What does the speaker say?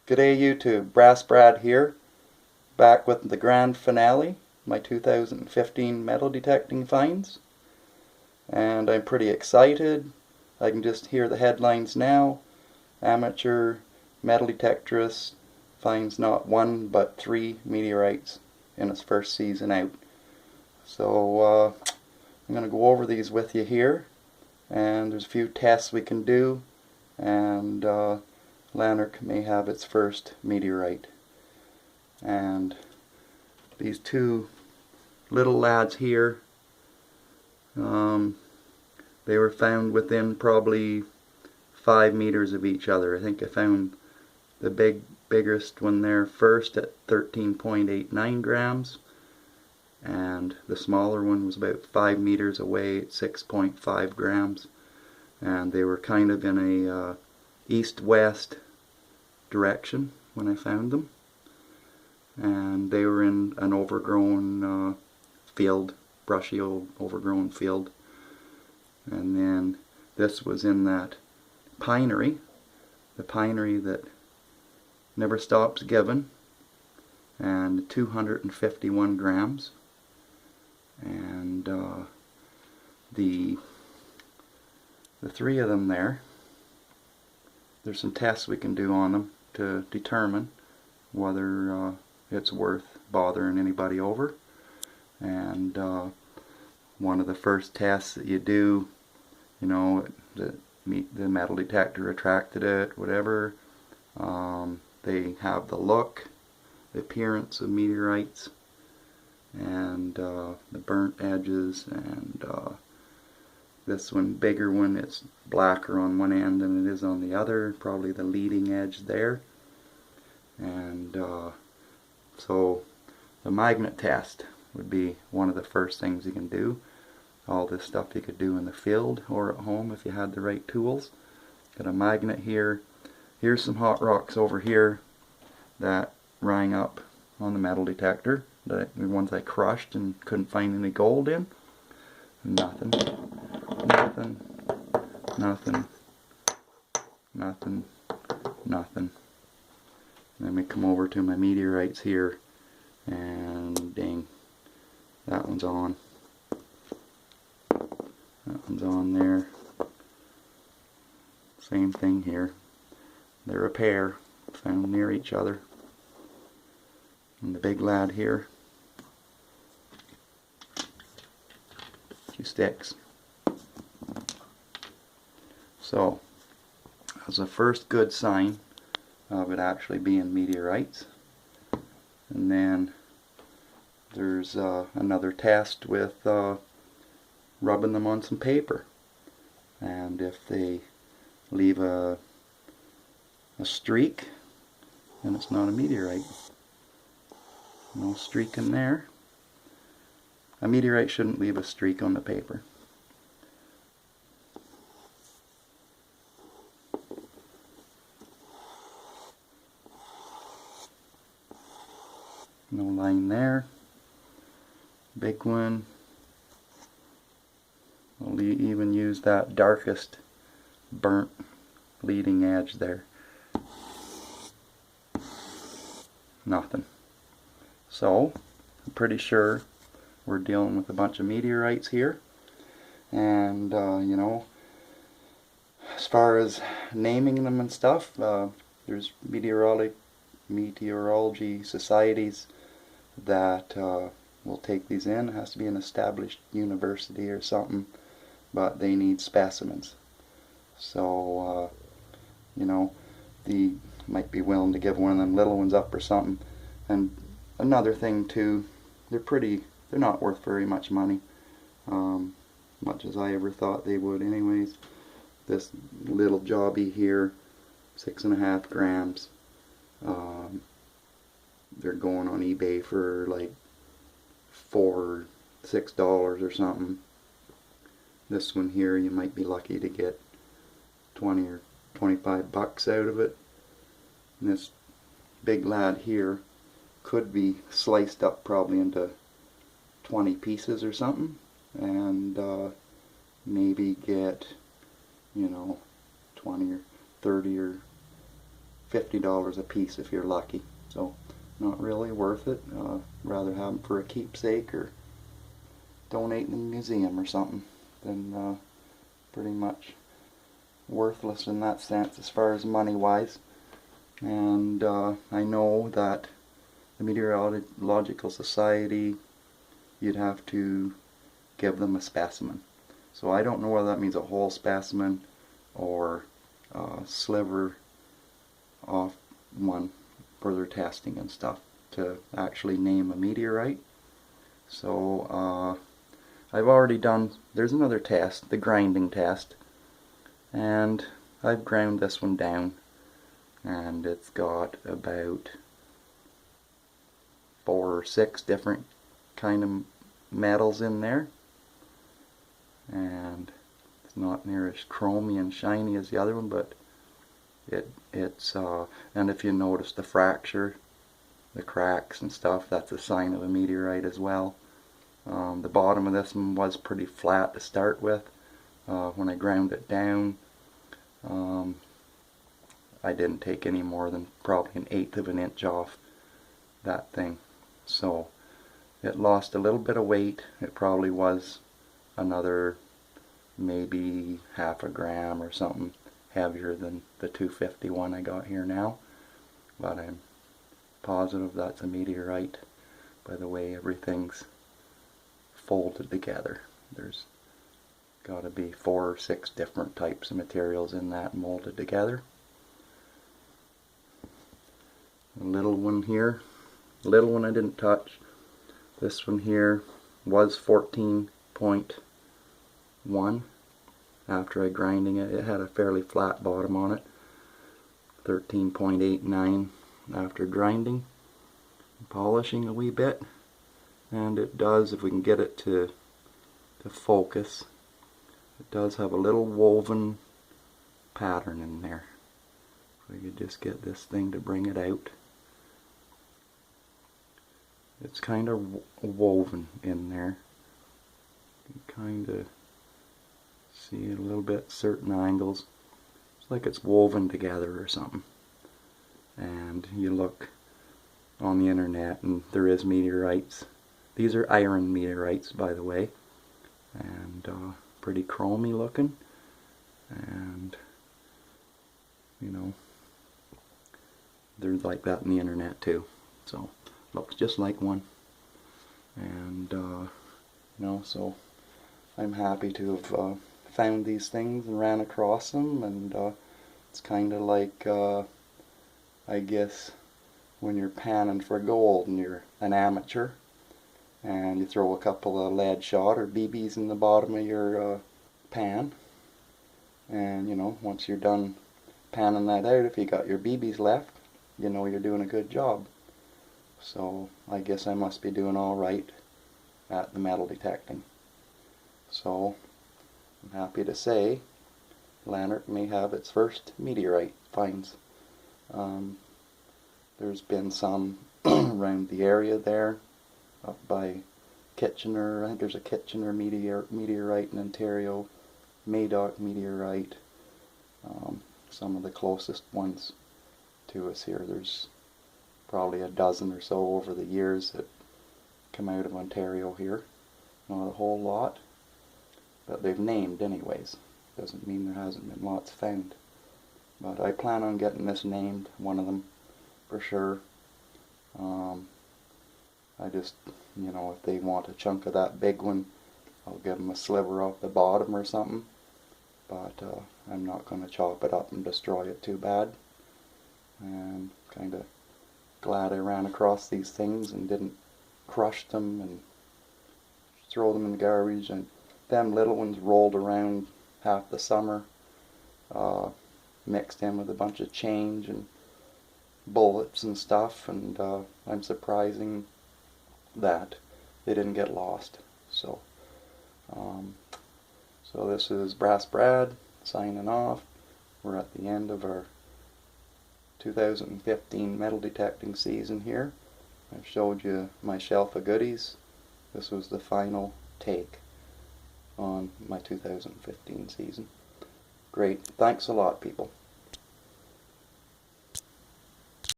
G'day YouTube, Brass Brad here, back with the grand finale, my 2015 metal detecting finds. And I'm pretty excited. I can just hear the headlines now. Amateur metal detectorist finds not one but 3 meteorites in its first season out. So I'm going to go over these with you here, and there's a few tests we can do, and Lanark may have its first meteorite. And these two little lads here, they were found within probably 5 meters of each other. I think I found the biggest one there first at 13.89 grams, and the smaller one was about 5 meters away at 6.5 grams, and they were kind of in a east-west direction when I found them, and they were in an overgrown field, brushy old overgrown field. And then this was in that pinery, the pinery that never stops giving, and 251 grams. And the three of them there's some tests we can do on them to determine whether it's worth bothering anybody over. And one of the first tests that you do, you know, the metal detector attracted it, whatever. They have the look, the appearance of meteorites, and the burnt edges, and this one, bigger one, it's blacker on one end than it is on the other, probably the leading edge there. And so the magnet test would be one of the first things you can do. All this stuff you could do in the field or at home if you had the right tools. Got a magnet here. Here's some hot rocks over here that rang up on the metal detector, the ones I crushed and couldn't find any gold in. Nothing, nothing, nothing, nothing, nothing. Then we come over to my meteorites here, and dang, that one's on. That one's on there. Same thing here. They're a pair, found near each other. And the big lad here, a few sticks. So, that's the first good sign of it actually being meteorites. And then there's another test with rubbing them on some paper, and if they leave a streak, then it's not a meteorite. No streak in there. A meteorite shouldn't leave a streak on the paper. No line there. Big one. We'll even use that darkest burnt leading edge there. Nothing. So, I'm pretty sure we're dealing with a bunch of meteorites here. And, you know, as far as naming them and stuff, there's meteorology societies that will take these in. It has to be an established university or something, but they need specimens. So, you know, they might be willing to give one of them little ones up or something. And another thing too, they're not worth very much money, much as I ever thought they would anyways. This little jobby here, 6.5 grams, they're going on eBay for like $4 or $6 or something. This one here, you might be lucky to get 20 or 25 bucks out of it. And this big lad here could be sliced up probably into 20 pieces or something, and maybe get, you know, 20 or 30 or $50 a piece if you're lucky. So not really worth it. Rather have them for a keepsake or donate in the museum or something than pretty much worthless in that sense as far as money wise. And I know that the Meteorological Society, you'd have to give them a specimen. So I don't know whether that means a whole specimen or a sliver off one for their testing and stuff to actually name a meteorite. So I've already done, there's another test, the grinding test, and I've ground this one down, and it's got about 4 or 6 different kind of metals in there, and it's not near as chromy and shiny as the other one, but it's and if you notice the fracture, the cracks and stuff, that's a sign of a meteorite as well. The bottom of this one was pretty flat to start with. When I ground it down, I didn't take any more than probably 1/8 of an inch off that thing. So it lost a little bit of weight. It probably was another maybe half a gram or something heavier than the 251 I got here now. But I'm positive that's a meteorite by the way everything's folded together. There's got to be 4 or 6 different types of materials in that molded together. A little one here, little one I didn't touch. This one here was 14.1 after I grinding it. It had a fairly flat bottom on it. 13.89 after grinding, polishing a wee bit, and it does, if we can get it to focus, it does have a little woven pattern in there. If we could just get this thing to bring it out. It's kind of woven in there. You can kind of see it a little bit, certain angles. It's like it's woven together or something. And you look on the internet and there is meteorites. These are iron meteorites, by the way, and pretty chromy looking, and you know, they're like that on the internet too. So looks just like one, and you know, so I'm happy to have found these things and ran across them, and it's kind of like I guess when you're panning for gold and you're an amateur and you throw a couple of lead shot or BBs in the bottom of your pan, and you know, once you're done panning that out, if you got your BBs left, you know you're doing a good job. So I guess I must be doing all right at the metal detecting. So I'm happy to say Lanark may have its first meteorite finds. There's been some around the area there, up by Kitchener. I think there's a Kitchener meteorite in Ontario, Madoc meteorite, some of the closest ones to us here. There's probably a dozen or so over the years that come out of Ontario here. Not a whole lot, but they've named anyways. Doesn't mean there hasn't been lots found. But I plan on getting this named, one of them, for sure. I just, you know, if they want a chunk of that big one, I'll give them a sliver off the bottom or something. But I'm not going to chop it up and destroy it too bad. And kind of glad I ran across these things and didn't crush them and throw them in the garbage. And them little ones rolled around half the summer, mixed in with a bunch of change and bullets and stuff, and I'm surprising that they didn't get lost. So so this is Brass Brad signing off. We're at the end of our 2015 metal detecting season here. I've showed you my shelf of goodies. This was the final take on my 2015 season. Great. Thanks a lot, people.